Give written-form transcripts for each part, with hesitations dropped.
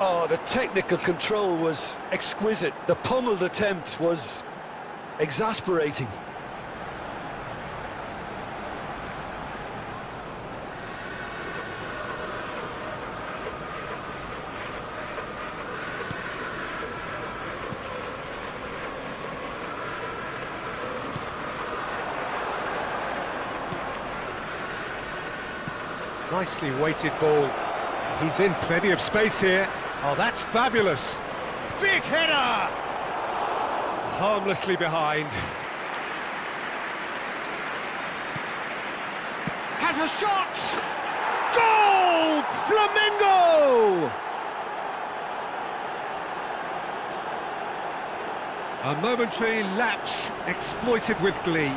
Oh, the technical control was exquisite. The pummeled attempt was exasperating. Nicely weighted ball. He's in plenty of space here. Oh, that's fabulous. Big header! Harmlessly behind. Has a shot! Goal! Flamengo! A momentary lapse exploited with glee.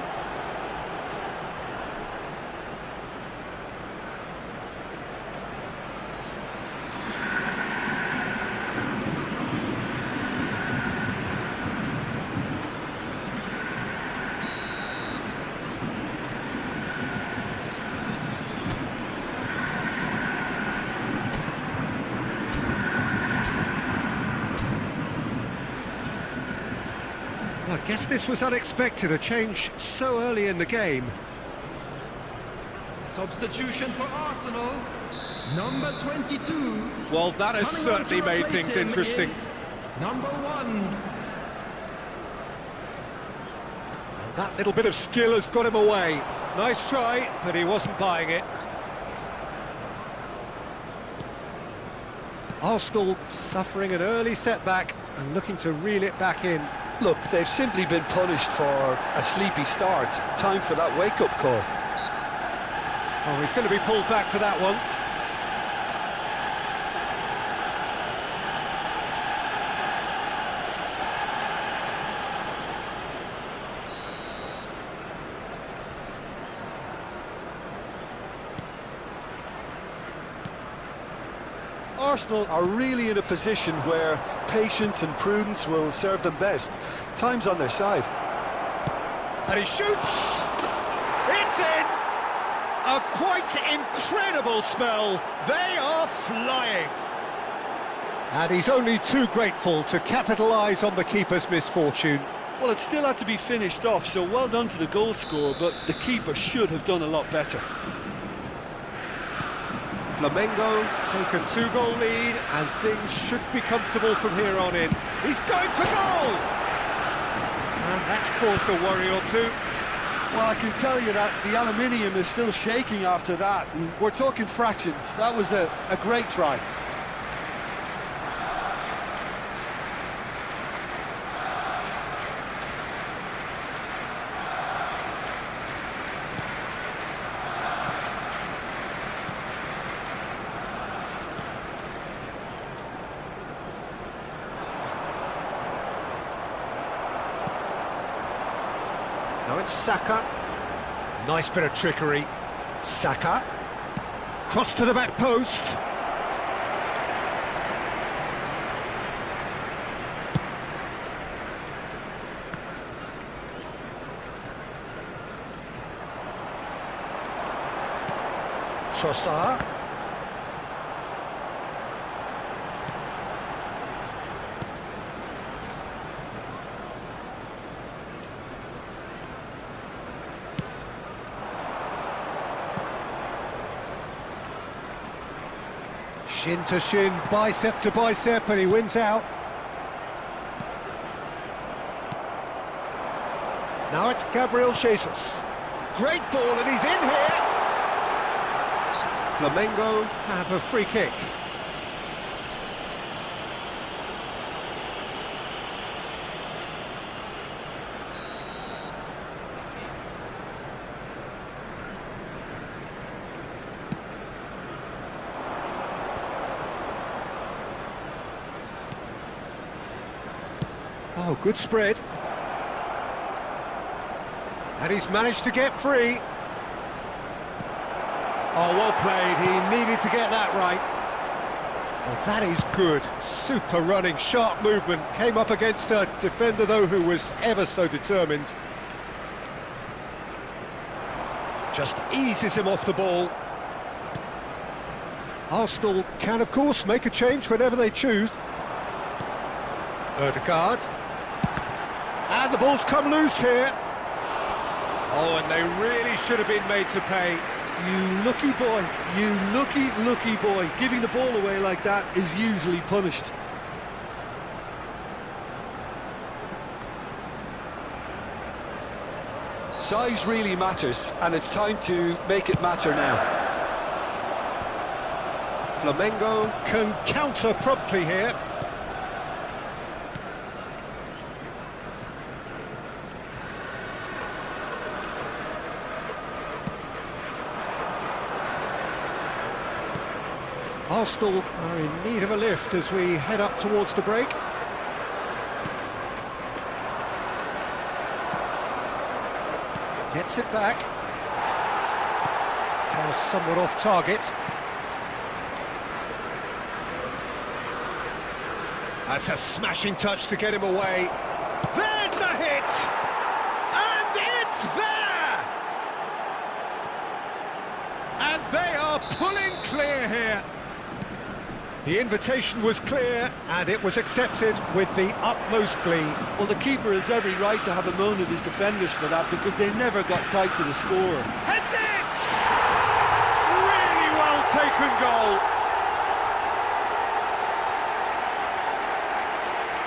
I guess this was unexpected, a change so early in the game. Substitution for Arsenal, number 22. Well, that has certainly made things interesting. Number 1. And that little bit of skill has got him away. Nice try, but he wasn't buying it. Arsenal suffering an early setback and looking to reel it back in. Look, they've simply been punished for a sleepy start. Time for that wake-up call. Oh, he's going to be pulled back for that one. Arsenal are really in a position where patience and prudence will serve them best. Time's on their side. And he shoots! It's in! A quite incredible spell. They are flying. And he's only too grateful to capitalise on the keeper's misfortune. Well, it still had to be finished off, so well done to the goal scorer, but the keeper should have done a lot better. Flamengo take a 2-goal lead, and things should be comfortable from here on in. He's going for goal! And that's caused a worry or two. Well, I can tell you that the aluminium is still shaking after that, and we're talking fractions. That was a great try. Now it's Saka. Nice bit of trickery. Saka. Cross to the back post. Trossard. Shin to shin, bicep to bicep, and he wins out. Now it's Gabriel Jesus. Great ball, and he's in here. Flamengo have a free kick. Oh, good spread. And he's managed to get free. Oh, well played. He needed to get that right. Well, that is good. Super running, sharp movement. Came up against a defender, though, who was ever so determined. Just eases him off the ball. Arsenal can, of course, make a change whenever they choose. Ødegaard. And the ball's come loose here. Oh, and they really should have been made to pay. You lucky boy, you lucky boy. Giving the ball away like that is usually punished. Size really matters, and it's time to make it matter now. Flamengo can counter promptly here. Arsenal are in need of a lift as we head up towards the break. Gets it back. Pass somewhat off target. That's a smashing touch to get him away. There's the hit! And it's there! And they are pulling clear here. The invitation was clear, and it was accepted with the utmost glee. Well, the keeper has every right to have a moan at his defenders for that, because they never got tight to the score. Heads it! Really well taken goal.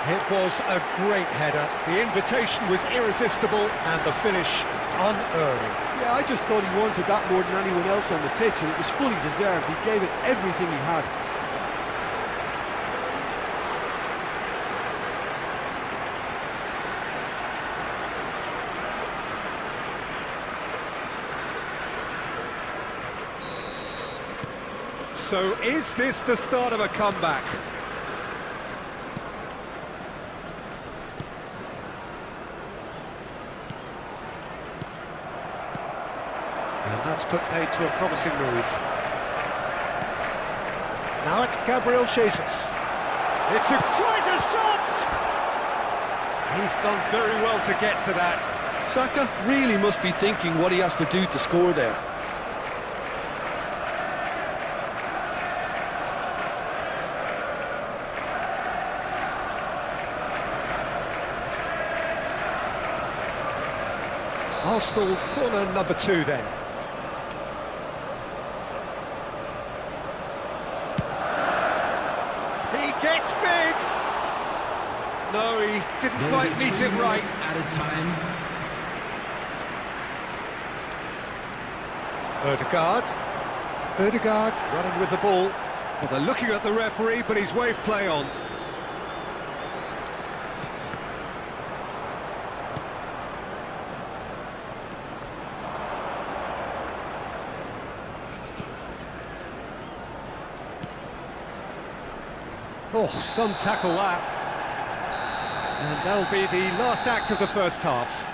It was a great header. The invitation was irresistible, and the finish unearned. Yeah, I just thought he wanted that more than anyone else on the pitch, and it was fully deserved. He gave it everything he had. So is this the start of a comeback? And that's put paid to a promising move. Now it's Gabriel Jesus. It's a tries a shot! He's done very well to get to that. Saka really must be thinking what he has to do to score there. Arsenal corner number 2 then. He gets big! No, he didn't quite meet it right. Added time. Ødegaard running with the ball. Well, they're looking at the referee, but he's waved play on. Oh, some tackle that. And that'll be the last act of the first half.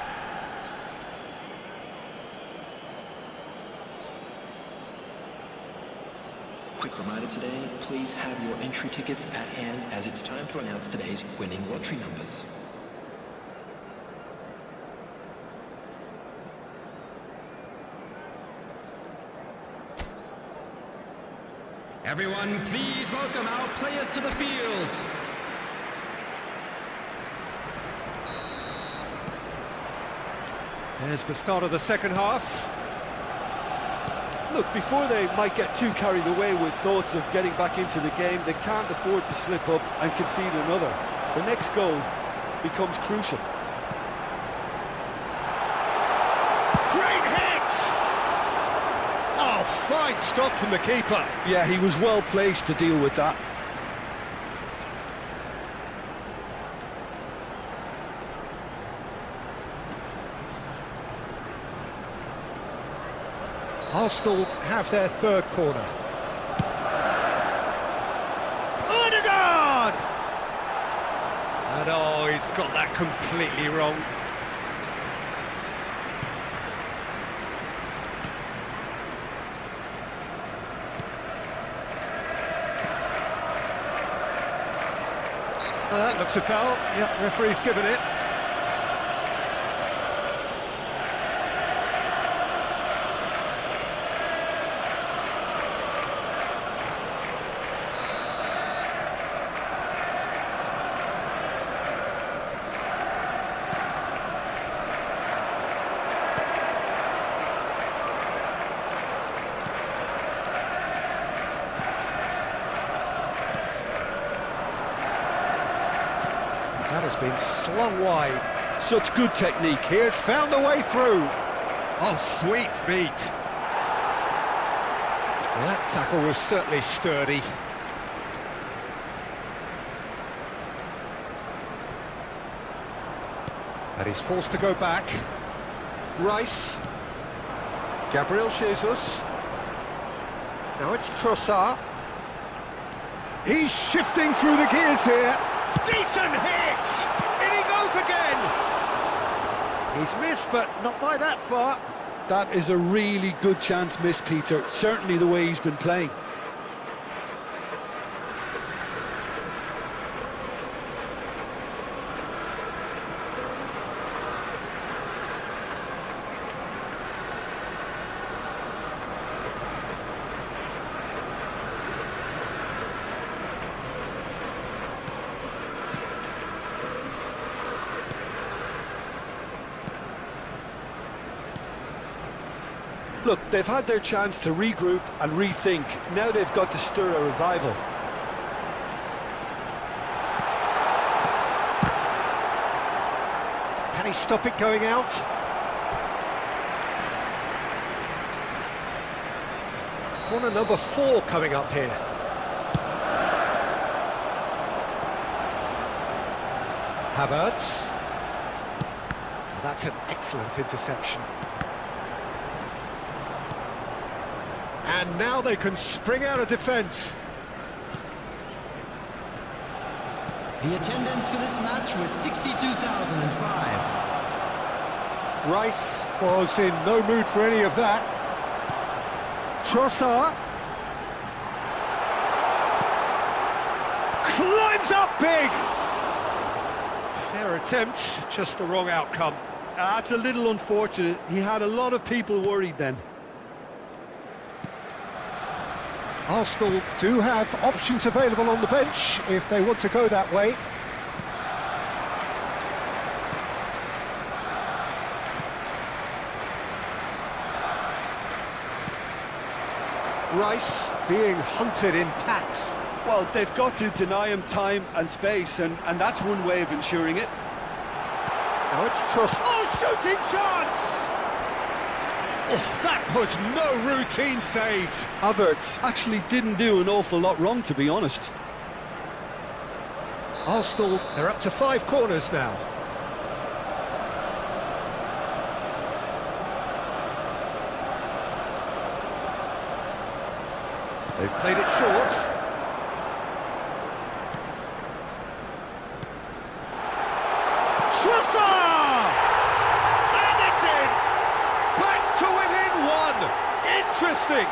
Quick reminder today, please have your entry tickets at hand as it's time to announce today's winning lottery numbers. Everyone, please welcome our players to the field. There's the start of the second half. Look, before they might get too carried away with thoughts of getting back into the game, they can't afford to slip up and concede another. The next goal becomes crucial. Great hit! Oh, fine stop from the keeper. Yeah, he was well placed to deal with that. Arsenal have their third corner. Ødegaard! And oh, he's got that completely wrong. That looks a foul. Yep, referee's given it. That has been slung wide. Such good technique. He has found a way through. Oh, sweet feet. Well, that tackle was certainly sturdy. And he's forced to go back. Rice. Gabriel Jesus. Now it's Trossard. He's shifting through the gears here. Decent hit! In he goes again! He's missed, but not by that far. That is a really good chance missed, Peter. Certainly the way he's been playing. Look, they've had their chance to regroup and rethink. Now they've got to stir a revival. Can he stop it going out? Corner number 4 coming up here. Havertz. Well, that's an excellent interception. And now they can spring out of defence. The attendance for this match was 62,005. Rice was in no mood for any of that. Trossard. Climbs up big! Fair attempt, just the wrong outcome. That's a little unfortunate. He had a lot of people worried then. Arsenal do have options available on the bench if they want to go that way. Rice being hunted in packs. Well, they've got to deny him time and space, and that's one way of ensuring it. Now it's Truss. Oh, shooting chance! Oh, that was no routine save. Havertz actually didn't do an awful lot wrong, to be honest. Arsenal, they're up to 5 corners now. They've played it short. Trossard! And it's in! Back to within 1! Interesting!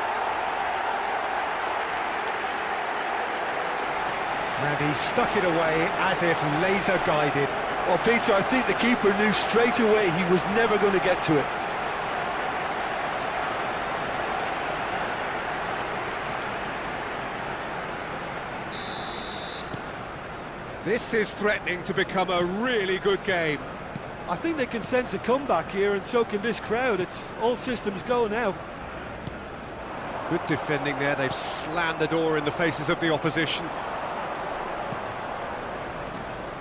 And he stuck it away as if laser guided. Well, Peter, I think the keeper knew straight away he was never going to get to it. This is threatening to become a really good game. I think they can sense a comeback here, and so can this crowd. It's all systems go now. Good defending there. They've slammed the door in the faces of the opposition.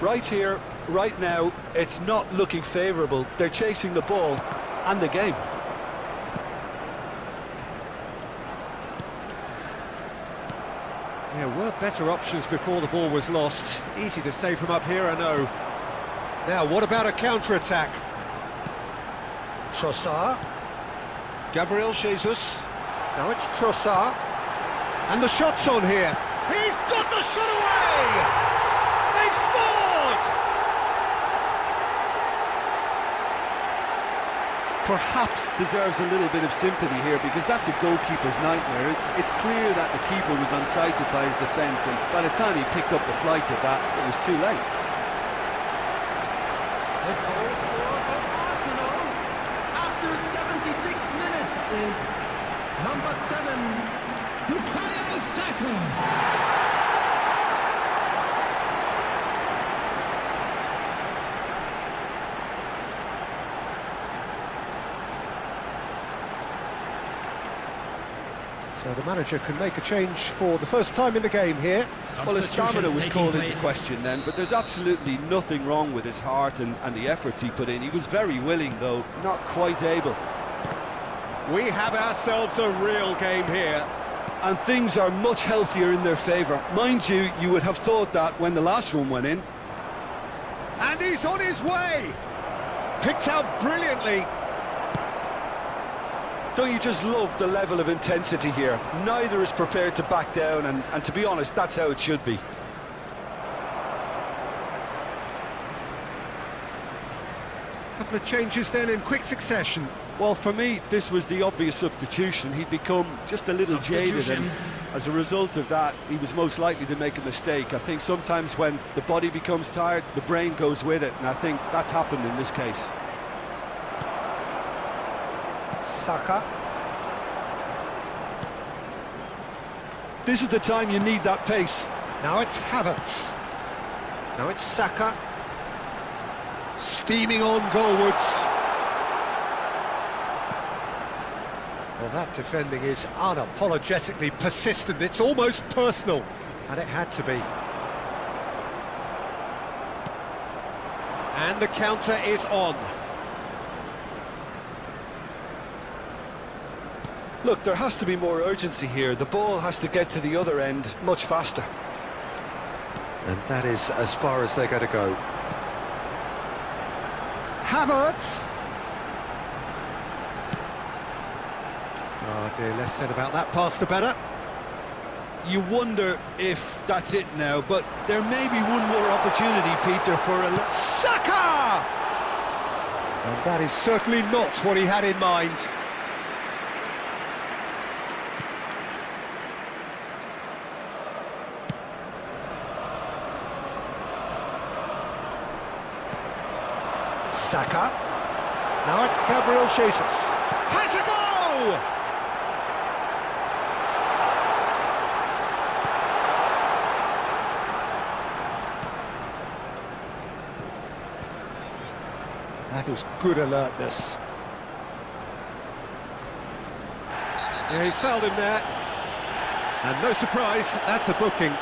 Right here, right now, it's not looking favourable. They're chasing the ball and the game. There were better options before the ball was lost. Easy to say from up here, I know. Now, what about a counter-attack? Trossard. Gabriel Jesus. Now it's Trossard. And the shot's on here. He's got the shot away! They've scored! Perhaps deserves a little bit of sympathy here, because that's a goalkeeper's nightmare. It's clear that the keeper was unsighted by his defence, and by the time he picked up the flight of that, it was too late. The goal scorer for Arsenal after 76 minutes is number 7, Bukayo Saka. So the manager can make a change for the first time in the game here. Well, his stamina was called into place. question then, but there's absolutely nothing wrong with his heart and the efforts he put in. He was very willing, though, not quite able. We have ourselves a real game here. And things are much healthier in their favour. Mind you, you would have thought that when the last one went in. And he's on his way! Picked out brilliantly. Don't you just love the level of intensity here? Neither is prepared to back down, and to be honest, that's how it should be. Couple of changes then in quick succession. Well, for me, this was the obvious substitution. He'd become just a little jaded, and as a result of that, he was most likely to make a mistake. I think sometimes when the body becomes tired, the brain goes with it, and I think that's happened in this case. Saka. This is the time you need that pace. Now it's Havertz. Now it's Saka. Steaming on goalwards. Well, that defending is unapologetically persistent. It's almost personal, and it had to be. And the counter is on. Look, there has to be more urgency here. The ball has to get to the other end much faster. And that is as far as they're going to go. Havertz! Oh dear, less said about that pass the better. You wonder if that's it now, but there may be one more opportunity, Peter, for a... Saka! And that is certainly not what he had in mind. Saka. Now it's Gabriel Jesus. Has a go! That was good alertness. Yeah, he's fouled him there. And no surprise, that's a booking.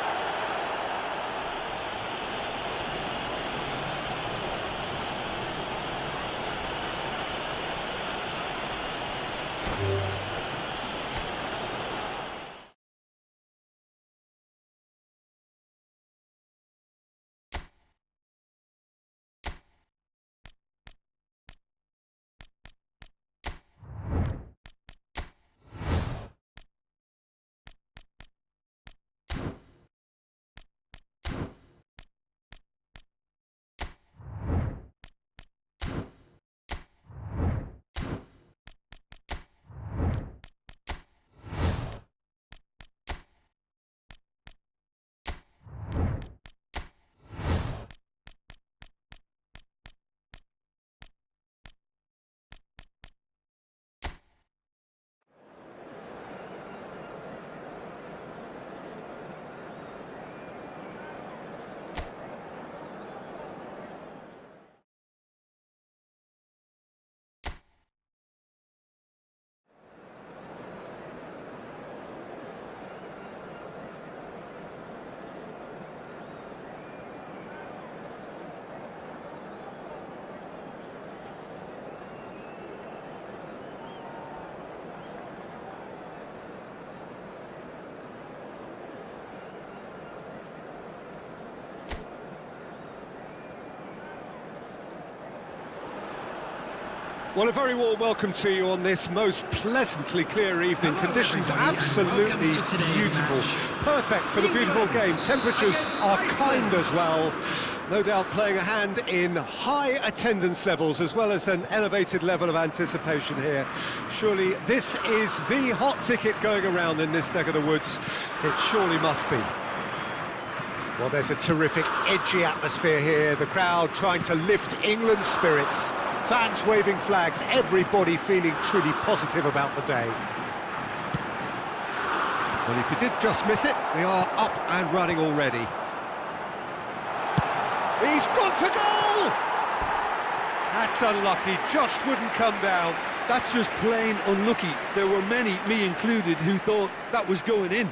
Well, a very warm welcome to you on this most pleasantly clear evening. Conditions absolutely beautiful. Perfect for the beautiful game. Temperatures are kind as well. No doubt playing a hand in high attendance levels as well as an elevated level of anticipation here. Surely this is the hot ticket going around in this neck of the woods. It surely must be. Well, there's a terrific edgy atmosphere here. The crowd trying to lift England's spirits. Fans waving flags, everybody feeling truly positive about the day. Well, if you did just miss it, we are up and running already. He's gone for goal! That's unlucky, just wouldn't come down. That's just plain unlucky. There were many, me included, who thought that was going in.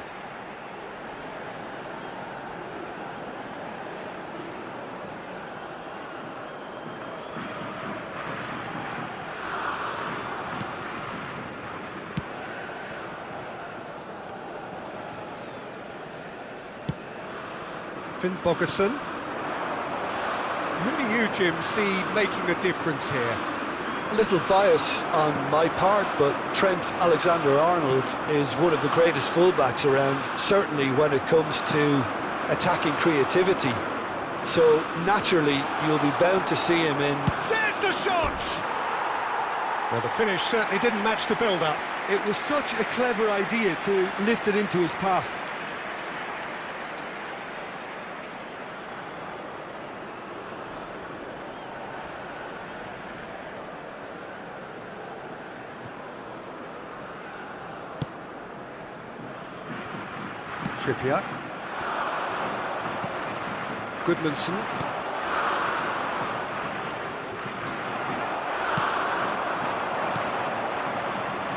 Finn Bogerson. Who do you, Jim, see making a difference here? A little bias on my part, but Trent Alexander-Arnold is one of the greatest fullbacks around, certainly when it comes to attacking creativity. So naturally, you'll be bound to see him in. There's the shot! Well, the finish certainly didn't match the build-up. It was such a clever idea to lift it into his path. Trippier. Goodmanson.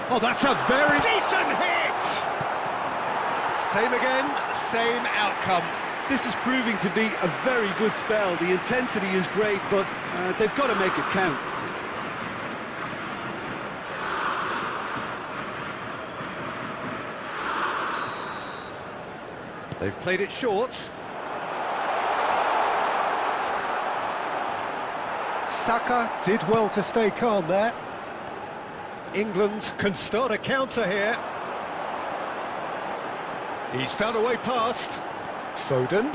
Oh, that's a very decent hit! Same again, same outcome. This is proving to be a very good spell. The intensity is great, but they've got to make it count. They've played it short. Saka did well to stay calm there. England can start a counter here. He's found a way past. Foden.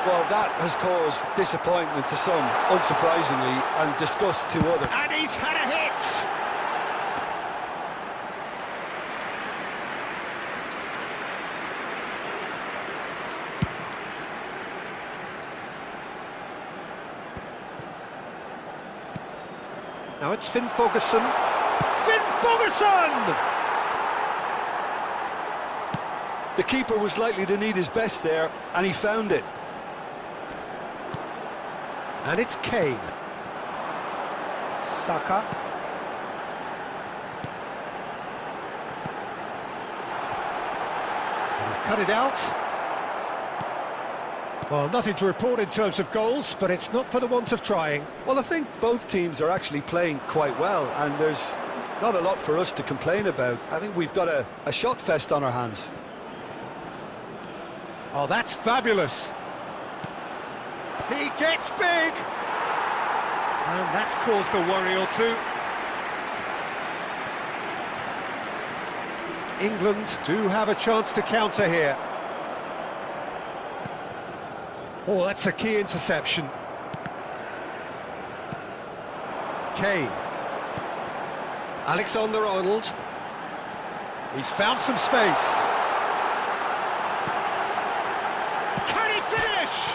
Well, that has caused disappointment to some, unsurprisingly, and disgust to others. And he's had a hit! Now it's Finn Bogerson. Finn Bogerson! The keeper was likely to need his best there, and he found it. And it's Kane. Saka. And he's cut it out. Well, nothing to report in terms of goals, but it's not for the want of trying. Well, I think both teams are actually playing quite well, and there's not a lot for us to complain about. I think we've got a shot fest on our hands. Oh, that's fabulous. He gets big! And that's caused a worry or two. England do have a chance to counter here. Oh, that's a key interception. Kane. Alexander-Arnold. He's found some space. Can he finish?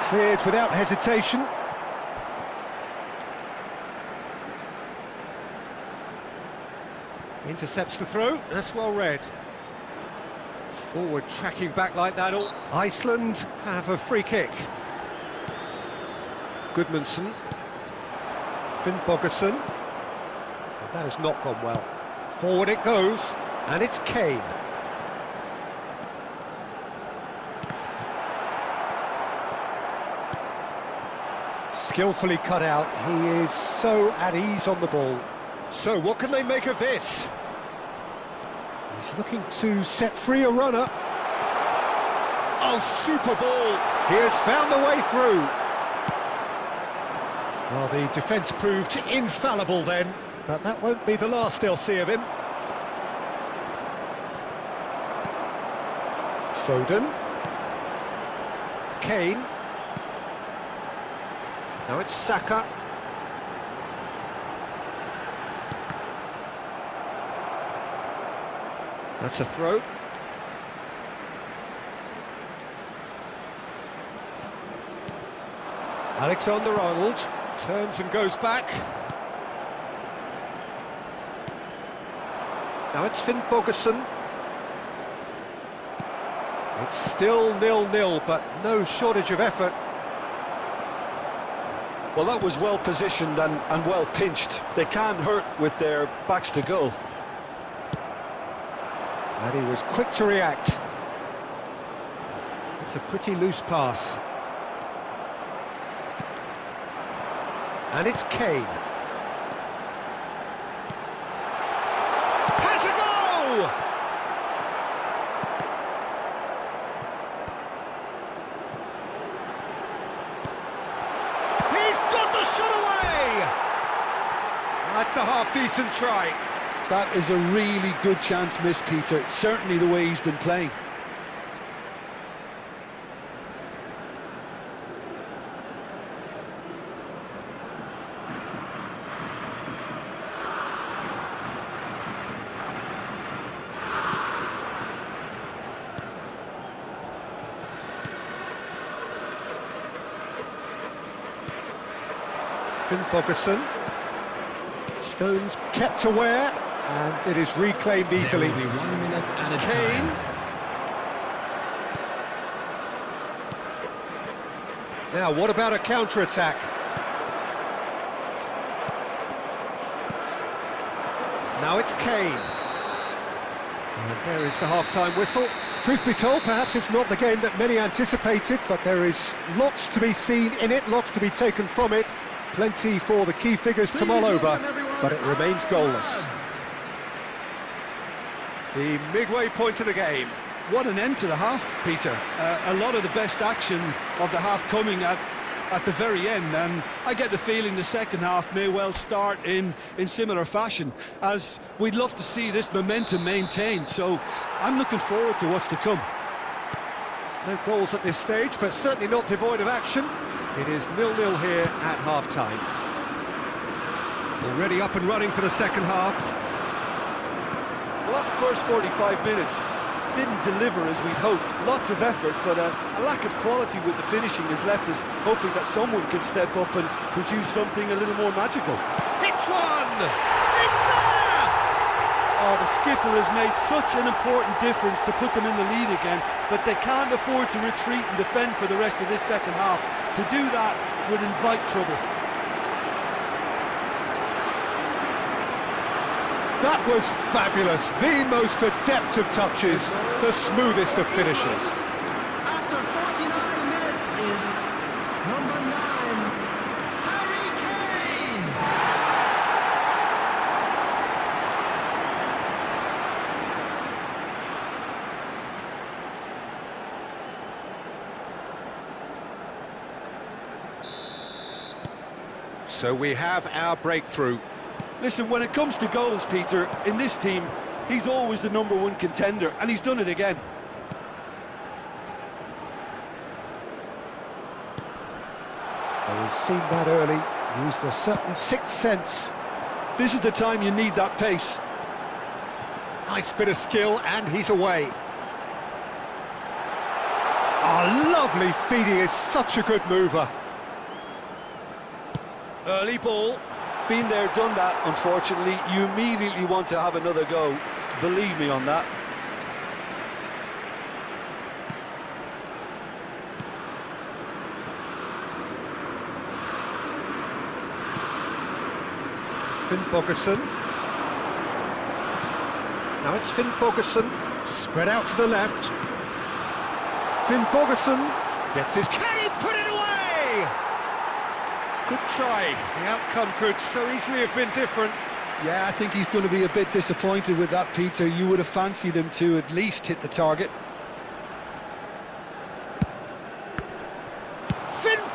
Cleared without hesitation. Intercepts the throw. That's well read. Forward tracking back like that. Iceland have a free kick. Goodmanson. Finn Bogerson. That has not gone well. Forward it goes, and it's Kane. Skillfully cut out. He is so at ease on the ball. So what can they make of this? He's looking to set free a runner. Oh, super ball! He has found the way through. Well, the defence proved infallible then, but that won't be the last they'll see of him. Foden. Kane. Now it's Saka. That's a throw. Alexander-Arnold turns and goes back. Now it's Finn Bogerson. It's still 0-0, but no shortage of effort. Well, that was well positioned and well pinched. They can't hurt with their backs to goal. And he was quick to react. It's a pretty loose pass. And it's Kane. Has a go! He's got the shot away! That's a half-decent try. That is a really good chance missed, Peter. Certainly the way he's been playing. Bogerson. Stones kept aware, and it is reclaimed easily. There will be 1 minute at a Kane. time. Now, what about a counter-attack? Now it's Kane. And there is the half-time whistle. Truth be told, perhaps it's not the game that many anticipated, but there is lots to be seen in it, lots to be taken from it. Plenty for the key figures to mull over, but it remains goalless. The midway point of the game. What an end to the half, Peter. A lot of the best action of the half coming at the very end, and I get the feeling the second half may well start in similar fashion, as we'd love to see this momentum maintained, so I'm looking forward to what's to come. No goals at this stage, but certainly not devoid of action. It is 0-0 here at half-time. Already up and running for the second half. Well, that first 45 minutes didn't deliver as we'd hoped. Lots of effort, but a lack of quality with the finishing has left us hoping that someone can step up and produce something a little more magical. Hits one! It's there! Oh, the skipper has made such an important difference to put them in the lead again, but they can't afford to retreat and defend for the rest of this second half. To do that would invite trouble. That was fabulous. The most adept of touches, the smoothest of finishes. After 49 minutes is number 9, Harry Kane. So we have our breakthrough. Listen, when it comes to goals, Peter, in this team, he's always the #1 contender, and he's done it again. Well, he's seen that early, used a certain sixth sense. This is the time you need that pace. Nice bit of skill, and he's away. Oh, lovely feed, he is such a good mover. Early ball. Been there, done that, unfortunately. You immediately want to have another go. Believe me on that. Bogerson. Now it's Bogerson. Spread out to the left. Bogerson gets his... Can he put it away? Good try. The outcome could so easily have been different. Yeah, I think he's going to be a bit disappointed with that, Peter. You would have fancied him to at least hit the target.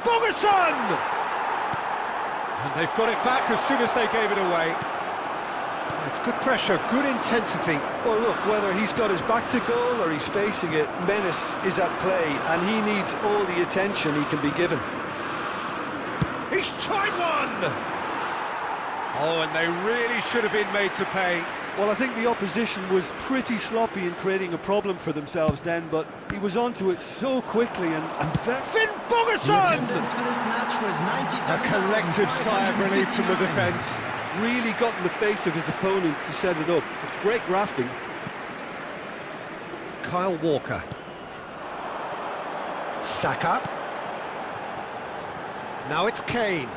Bogerson! And they've got it back as soon as they gave it away. It's good pressure, good intensity. Well, look, whether he's got his back to goal or he's facing it, menace is at play, and he needs all the attention he can be given. He's tried one! Oh, and they really should have been made to pay. Well, I think the opposition was pretty sloppy in creating a problem for themselves then, but he was onto it so quickly and very... Bogerson! Attendance for this match was A collective sigh of relief from the defence. Really got in the face of his opponent to set it up. It's great grafting. Kyle Walker. Saka. Now it's Kane.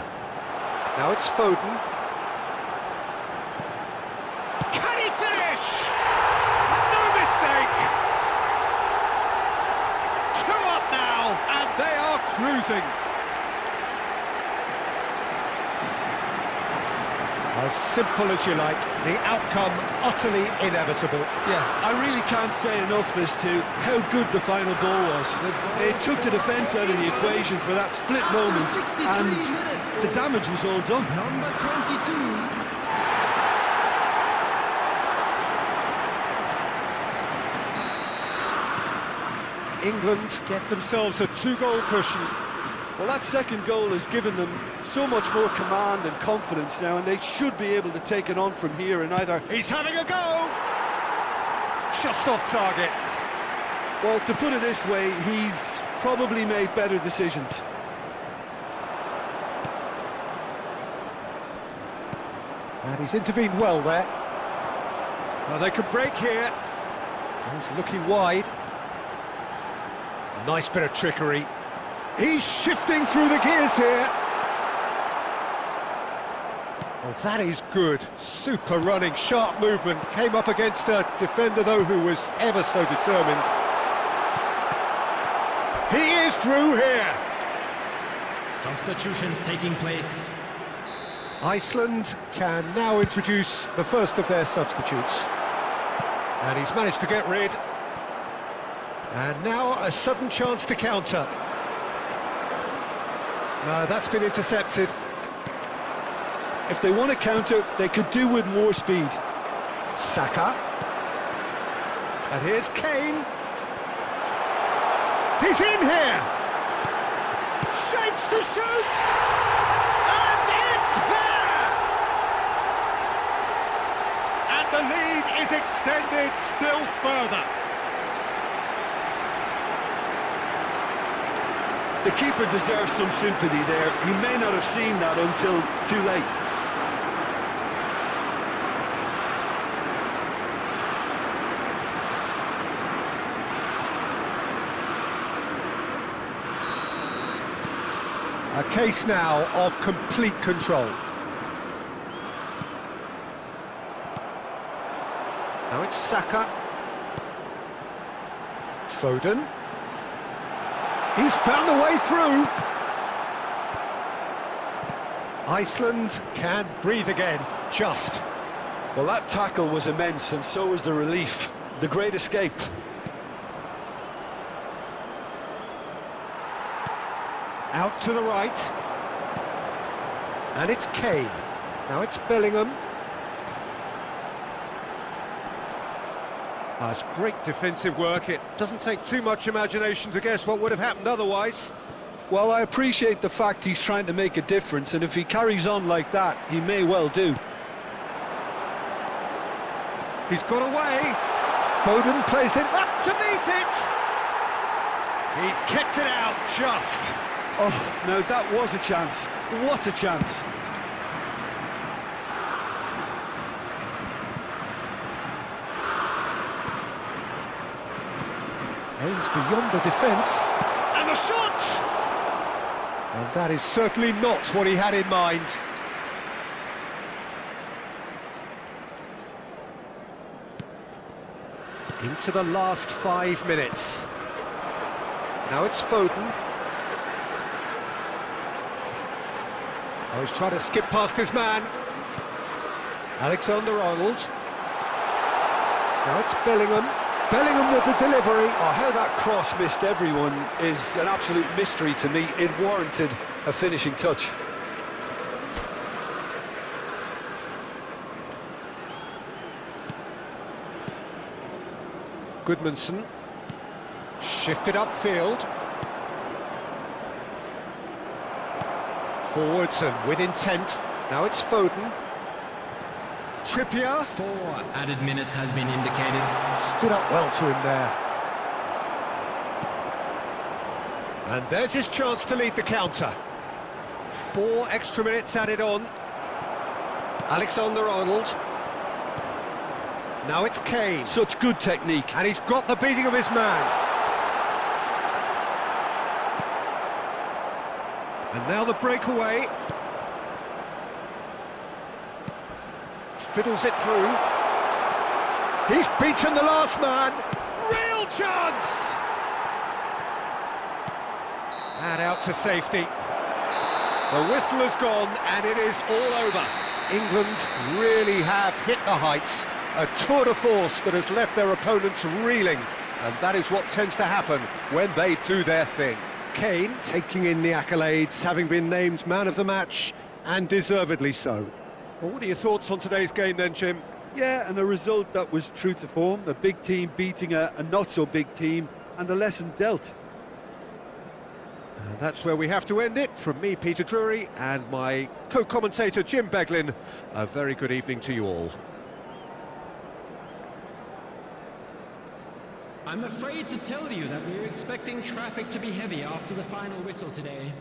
Now it's Foden. Can he finish? No mistake! 2 up now, and they are cruising. As simple as you like, the outcome utterly inevitable. Yeah, I really can't say enough as to how good the final goal was. It took the defence out of the equation for that split moment, and the damage was all done. Number 22. England get themselves a 2-goal cushion. Well, that second goal has given them so much more command and confidence now, and they should be able to take it on from here and either... He's having a go! Just off target. Well, to put it this way, he's probably made better decisions. And he's intervened well there. Well, they could break here. He's looking wide. Nice bit of trickery. He's shifting through the gears here. Oh, that is good. Super running, sharp movement. Came up against a defender, though, who was ever so determined. He is through here. Substitutions taking place. Iceland can now introduce the first of their substitutes. And he's managed to get rid. And now a sudden chance to counter. That's been intercepted. If they want to counter, they could do with more speed. Saka. And here's Kane. He's in here! Shapes to shoot! And it's there! And the lead is extended still further. The keeper deserves some sympathy there. He may not have seen that until too late. A case now of complete control. Now it's Saka. Foden. He's found a way through. Iceland can breathe again, just. Well, that tackle was immense, and so was the relief. The great escape. Out to the right. And it's Kane. Now it's Bellingham. That's great defensive work. It doesn't take too much imagination to guess what would have happened otherwise. Well, I appreciate the fact he's trying to make a difference, and if he carries on like that, he may well do. He's got away. Foden plays it up to meet it. He's kept it out, just. Oh, now that was a chance. What a chance. Aims beyond the defence. And the shot! And that is certainly not what he had in mind. Into the last 5 minutes. Now it's Foden. Oh, he's trying to skip past his man. Alexander-Arnold. Now it's Bellingham. Bellingham with the delivery. Oh, how that cross missed everyone is an absolute mystery to me. It warranted a finishing touch. Goodmanson. Shifted upfield. Forwards and with intent. Now it's Foden. Trippier. 4 added minutes has been indicated. Stood up well to him there. And there's his chance to lead the counter. 4 extra minutes added on. Alexander-Arnold. Now it's Kane. Such good technique. And he's got the beating of his man. And now the breakaway. fiddles it through. He's beaten the last man. Real chance! And out to safety. The whistle has gone and it is all over. England really have hit the heights. A tour de force that has left their opponents reeling. And that is what tends to happen when they do their thing. Kane taking in the accolades, having been named man of the match, and deservedly so. Well, what are your thoughts on today's game then, Jim? Yeah, and a result that was true to form. A big team beating a not-so-big team, and a lesson dealt. And that's where we have to end it. From me, Peter Drury, and my co-commentator, Jim Beglin, a very good evening to you all. I'm afraid to tell you that we are expecting traffic to be heavy after the final whistle today.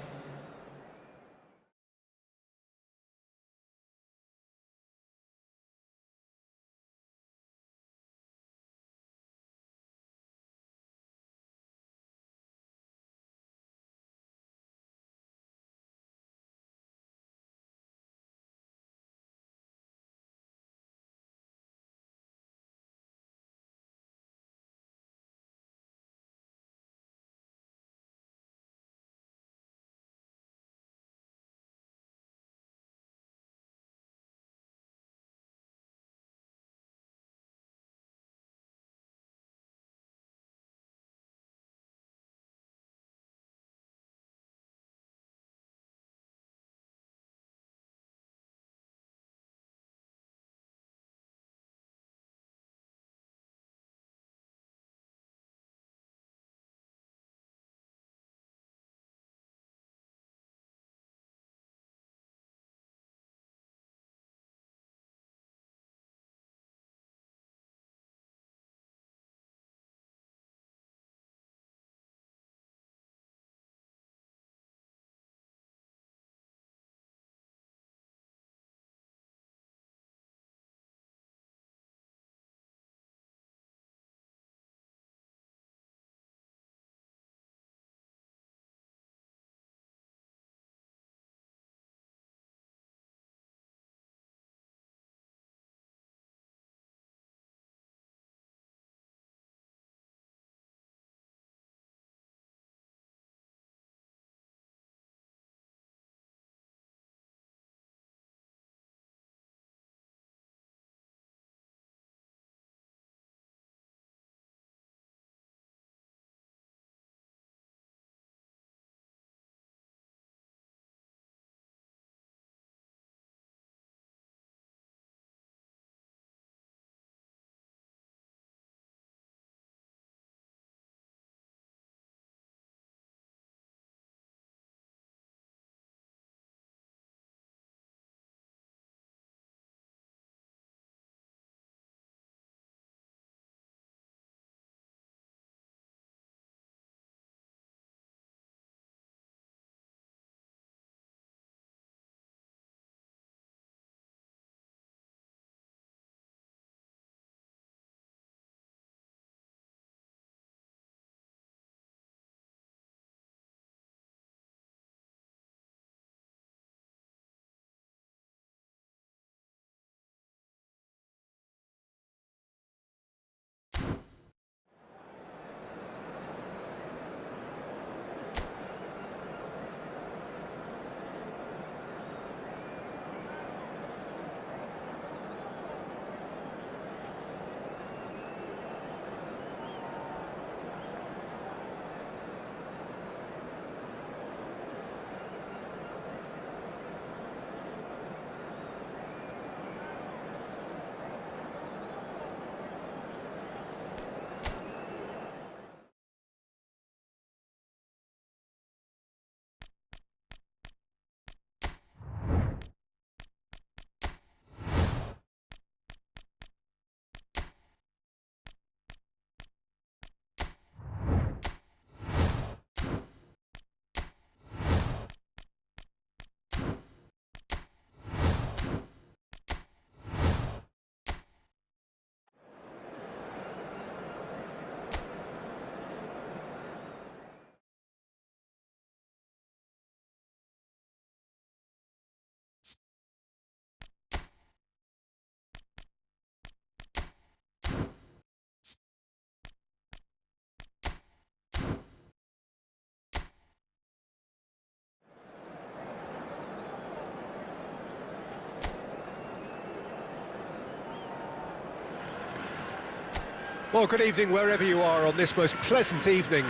Well, good evening wherever you are on this most pleasant evening.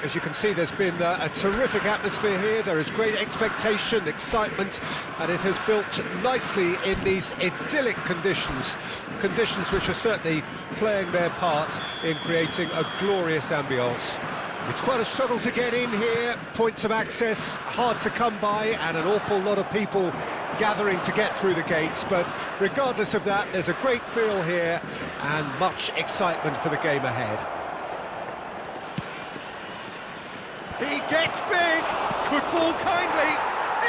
As you can see, there's been a terrific atmosphere here. There is great expectation, excitement, and it has built nicely in these idyllic conditions. Conditions which are certainly playing their part in creating a glorious ambience. It's quite a struggle to get in here, points of access hard to come by, and an awful lot of people gathering to get through the gates, but regardless of that, there's a great feel here and much excitement for the game ahead. He gets big, could fall kindly,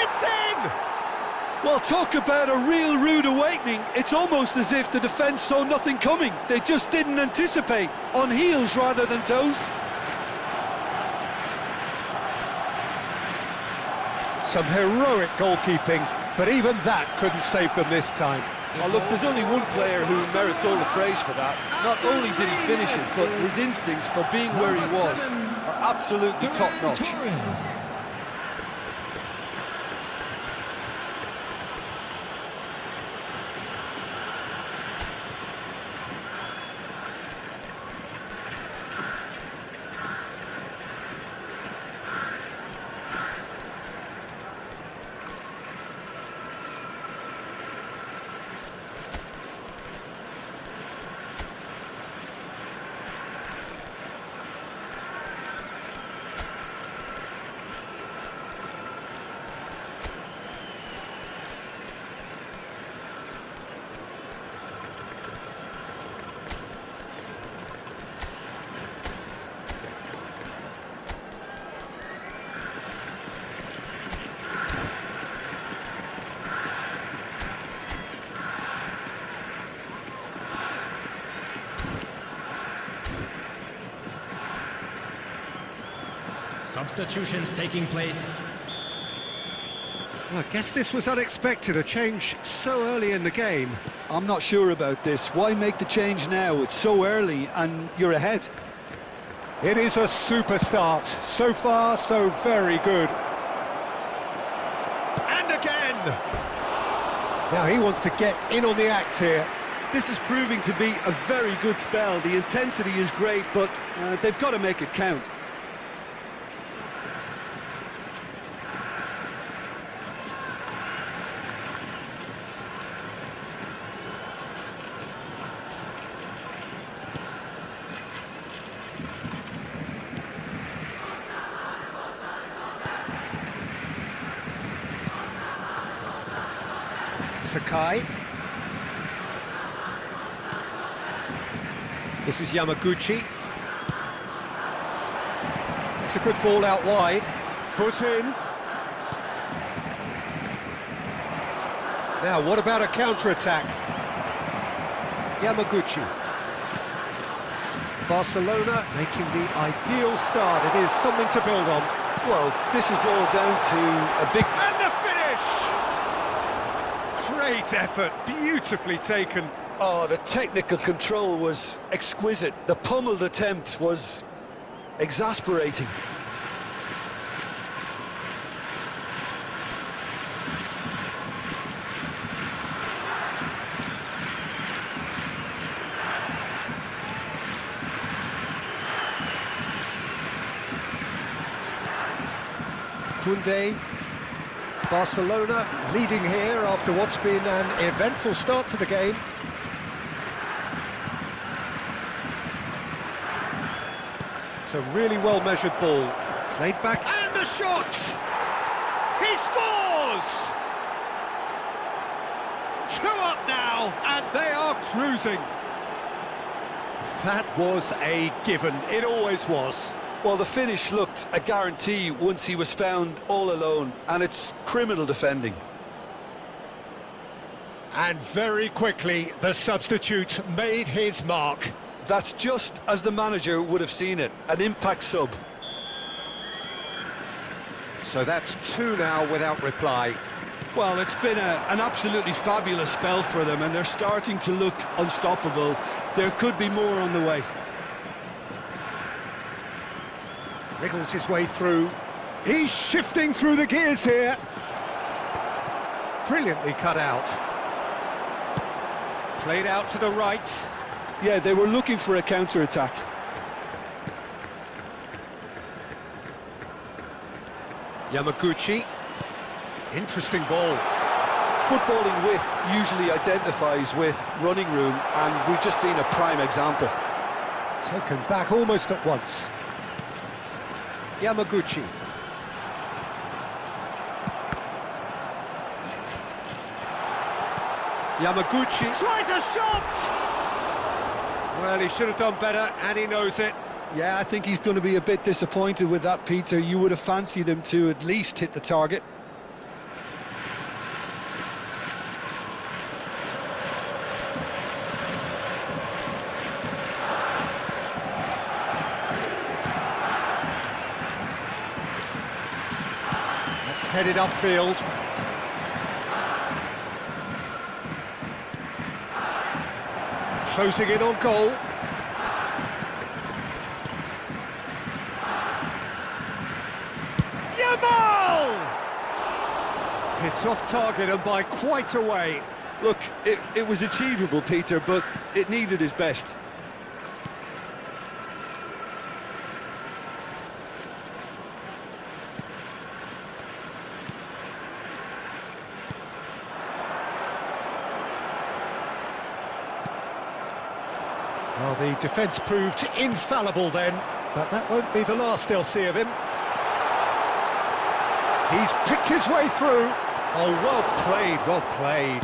it's in! Well, talk about a real rude awakening. It's almost as if the defence saw nothing coming. They just didn't anticipate, on heels rather than toes. Some heroic goalkeeping, but even that couldn't save them this time. Well, look, there's only one player who merits all the praise for that. Not only did he finish it, but his instincts for being where he was are absolutely top-notch. Substitutions taking place. Well, I guess this was unexpected, a change so early in the game. I'm not sure about this. Why make the change now? It's so early and you're ahead. It is a super start. So far, so very good. And again! Now he wants to get in on the act here. This is proving to be a very good spell. The intensity is great, but they've got to make it count. Sakai. This is Yamaguchi. It's a good ball out wide. Foot in. Now, what about a counter-attack? Yamaguchi. Barcelona making the ideal start. It is something to build on. Well, this is all down to a big... And the finish! Great effort, beautifully taken. Oh, the technical control was exquisite. The pummeled attempt was exasperating. Koundé. Barcelona leading here after what's been an eventful start to the game. It's a really well-measured ball. Played back, and the shot! He scores! 2 up now, and they are cruising. That was a given, it always was. Well, the finish looked a guarantee once he was found all alone, and it's criminal defending. And very quickly, the substitute made his mark. That's just as the manager would have seen it, an impact sub. So that's 2 now without reply. Well, it's been an absolutely fabulous spell for them, and they're starting to look unstoppable. There could be more on the way. Wriggles his way through. He's shifting through the gears here. Brilliantly cut out. Played out to the right. Yeah, they were looking for a counter-attack. Yamaguchi. Interesting ball. Footballing width usually identifies with running room, and we've just seen a prime example. Taken back almost at once. Yamaguchi. Yamaguchi tries a shot! Well, he should have done better, and he knows it. Yeah, I think he's going to be a bit disappointed with that, Peter. You would have fancied him to at least hit the target. That's headed upfield. Closing in on goal. Yamal! It's off target and by quite a way. Look, it was achievable, Peter, but it needed his best. Well, the defence proved infallible then, but that won't be the last they'll see of him. He's picked his way through. Oh, well played, well played.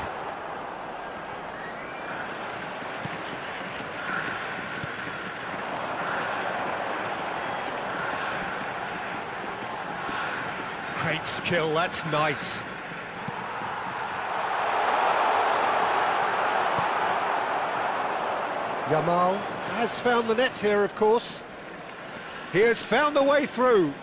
Great skill, that's nice. Yamal has found the net here, of course. He has found the way through.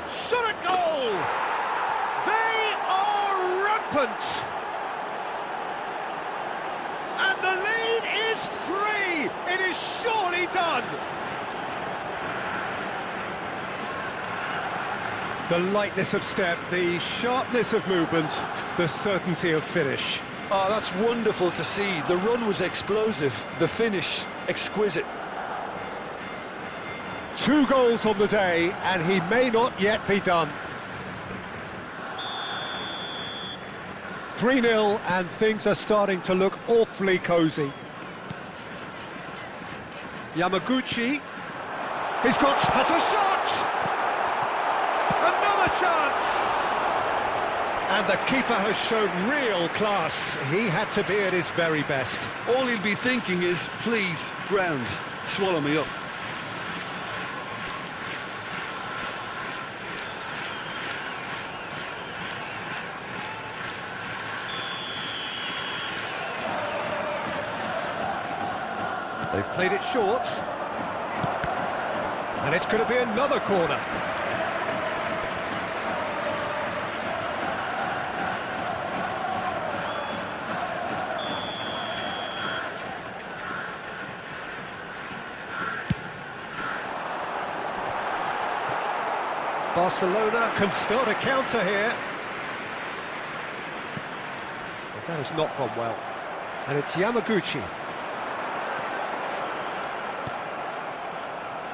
Shot at goal! They are rampant! And the lead is 3! It is surely done! The lightness of step, the sharpness of movement, the certainty of finish. Oh, that's wonderful to see. The run was explosive, the finish exquisite. 2 goals on the day, and he may not yet be done. 3-0, and things are starting to look awfully cosy. Yamaguchi. Has a shot! Another chance! And the keeper has shown real class. He had to be at his very best. All he'll be thinking is, please, ground, swallow me up. They've played it short. And it's going to be another corner. Barcelona can start a counter here. But that has not gone well. And it's Yamaguchi.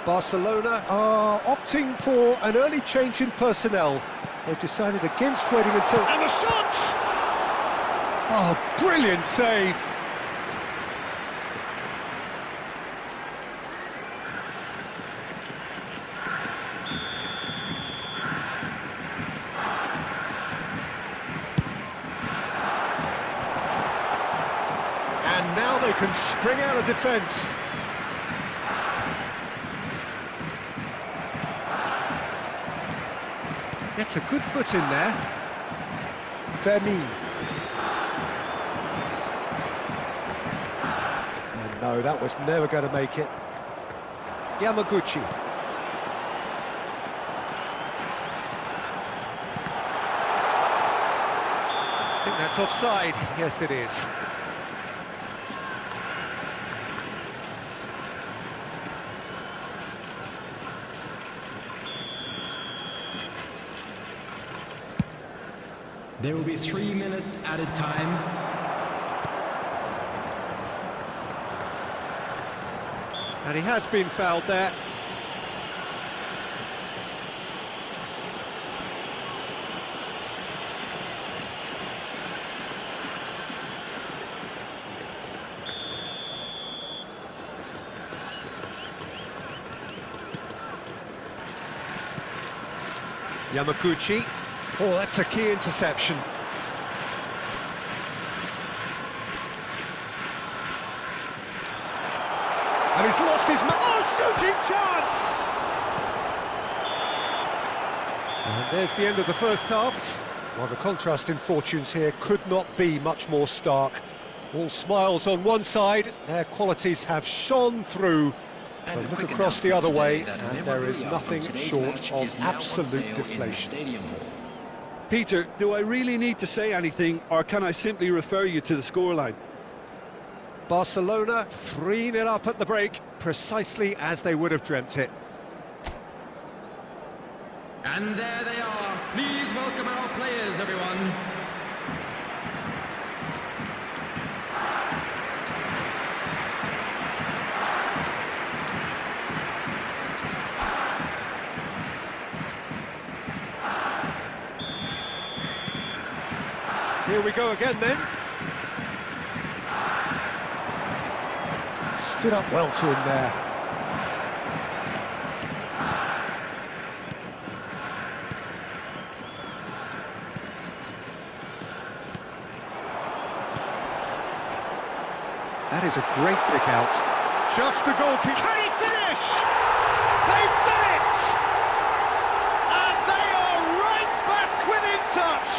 Barcelona are opting for an early change in personnel. They've decided against waiting until... And the shot! Oh, brilliant save! And now they can spring out of defence. Gets a good foot in there. Femi. And no, that was never going to make it. Yamaguchi. I think that's offside. Yes, it is. There will be 3 minutes added time. And he has been fouled there. Yamaguchi. Oh, that's a key interception. And he's lost his shooting chance! And there's the end of the first half. Well, the contrast in fortunes here could not be much more stark. All smiles on one side, their qualities have shone through. But look across the other way, and there is nothing short of absolute deflation. Peter, do I really need to say anything, or can I simply refer you to the scoreline? Barcelona 3-0 up at the break, precisely as they would have dreamt it. And there they are. Please welcome our players, everyone. Here we go again then. Stood up well to him there. That is a great pick out. Just the goal kick. Can he finish? They've done it! And they are right back within touch.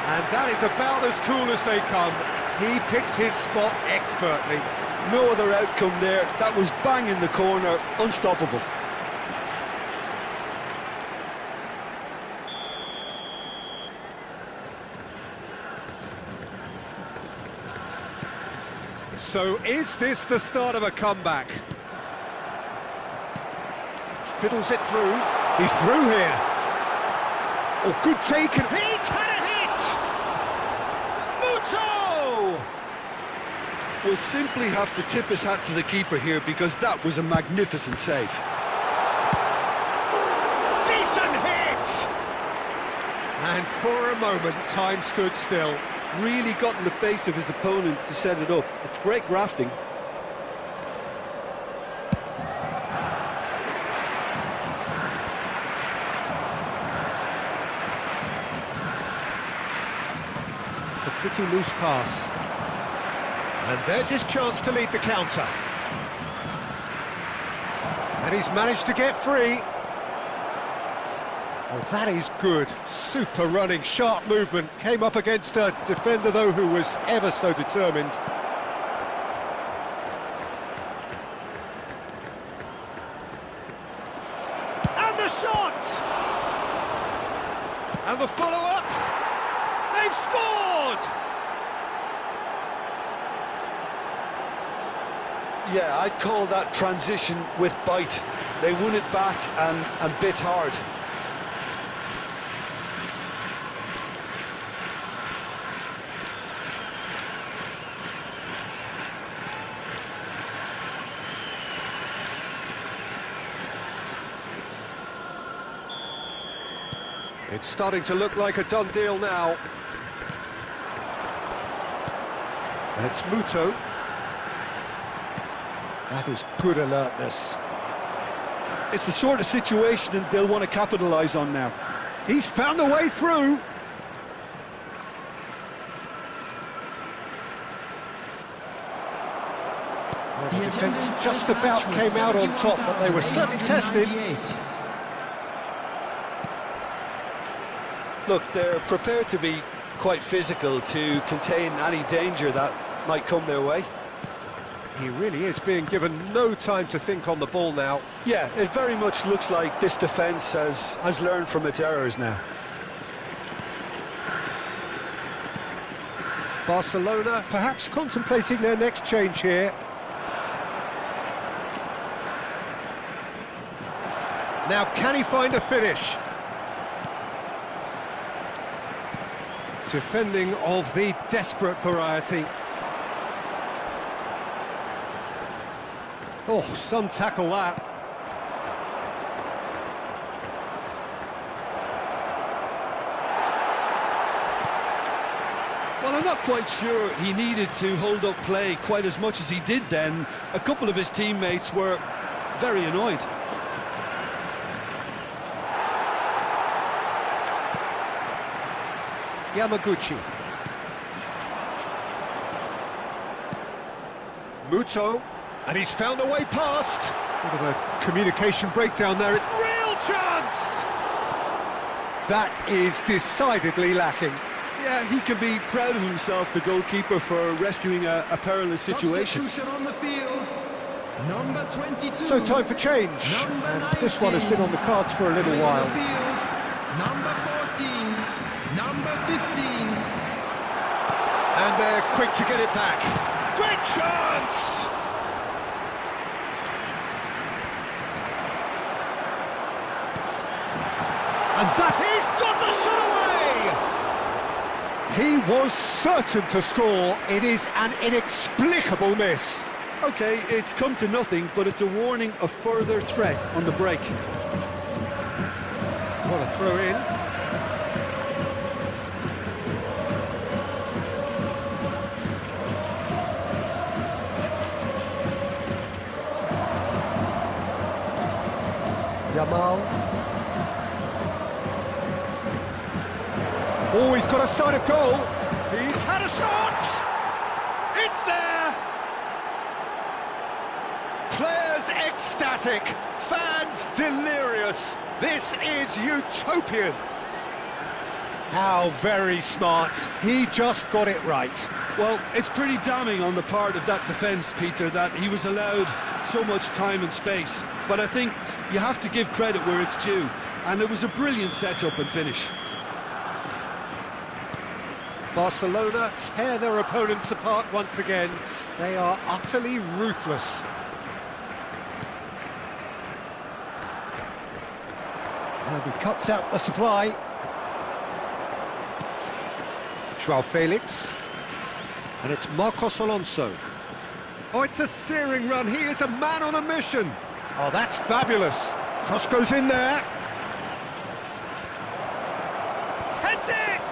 And that is about as cool as they come. He picked his spot expertly. No other outcome there. That was bang in the corner, unstoppable. So is this the start of a comeback? Fiddles it through. He's through here. Oh, good taken. He's had a hit! Muto! We'll simply have to tip his hat to the keeper here, because that was a magnificent save. Decent hit! And for a moment, time stood still. Really got in the face of his opponent to set it up. It's great grafting. It's a pretty loose pass. And there's his chance to lead the counter. And he's managed to get free. Oh, that is good. Super running, sharp movement. Came up against a defender, though, who was ever so determined. And the shot! And the follow-up! They've scored! Yeah, I'd call that transition with bite. They won it back and bit hard. It's starting to look like a done deal now. And it's Muto. That is good alertness. It's the sort of situation that they'll want to capitalise on now. He's found a way through. Well, the defence just about came out on top, but they were certainly tested. Look, they're prepared to be quite physical to contain any danger that might come their way. He really is being given no time to think on the ball now. Yeah, it very much looks like this defence has learned from its errors now. Barcelona perhaps contemplating their next change here. Now, can he find a finish? Defending of the desperate variety. Oh, some tackle that. Well, I'm not quite sure he needed to hold up play quite as much as he did then. A couple of his teammates were very annoyed. Yamaguchi. Muto. And he's found a way past. Bit of a communication breakdown there. It's real chance! That is decidedly lacking. Yeah, he can be proud of himself, the goalkeeper, for rescuing a perilous situation. Substitution on the field. Number 22. So time for change. Number And 19. this one has been on the cards for a little Coming while. on the field. Number 14. Number 15. And they're quick to get it back. Great chance! And that he's got the shot away! He was certain to score. It is an inexplicable miss. OK, it's come to nothing, but it's a warning of further threat on the break. What a throw in. Yamal. Oh, he's got a sight of goal. He's had a shot. It's there. Players ecstatic. Fans delirious. This is utopian. How very smart. He just got it right. Well, it's pretty damning on the part of that defence, Peter, that he was allowed so much time and space. But I think you have to give credit where it's due. And it was a brilliant set-up and finish. Barcelona tear their opponents apart once again. They are utterly ruthless. And he cuts out the supply. Joao Felix. And it's Marcos Alonso. Oh, it's a searing run. He is a man on a mission. Oh, that's fabulous. Cross goes in there. Heads it!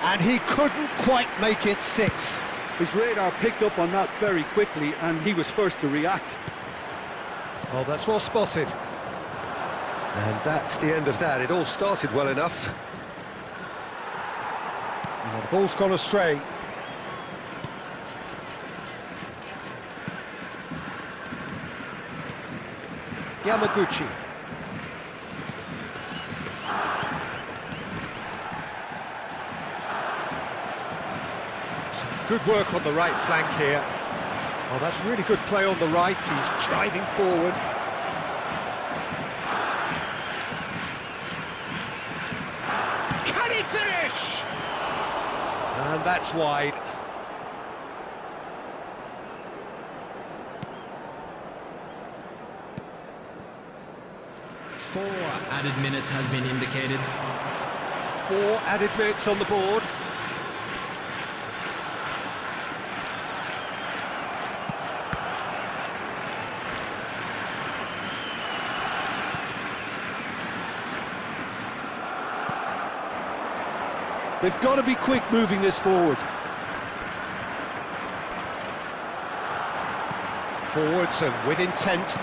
And he couldn't quite make it 6. His radar picked up on that very quickly, and he was first to react. Oh, that's well spotted. And that's the end of that. It all started well enough. And the ball's gone astray. Yamaguchi. Some good work on the right flank here. Oh, that's really good play on the right. He's driving forward. Can he finish? And that's wide. Four added minutes has been indicated. 4 added minutes on the board. They've got to be quick moving this forward. Forwards and with intent.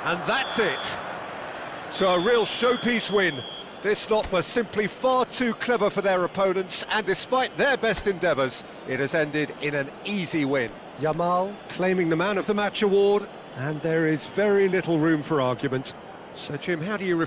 And that's it. So a real showpiece win. This lot were simply far too clever for their opponents, and despite their best endeavours, it has ended in an easy win. Yamal claiming the Man of the Match award, and there is very little room for argument. So Jim, how do you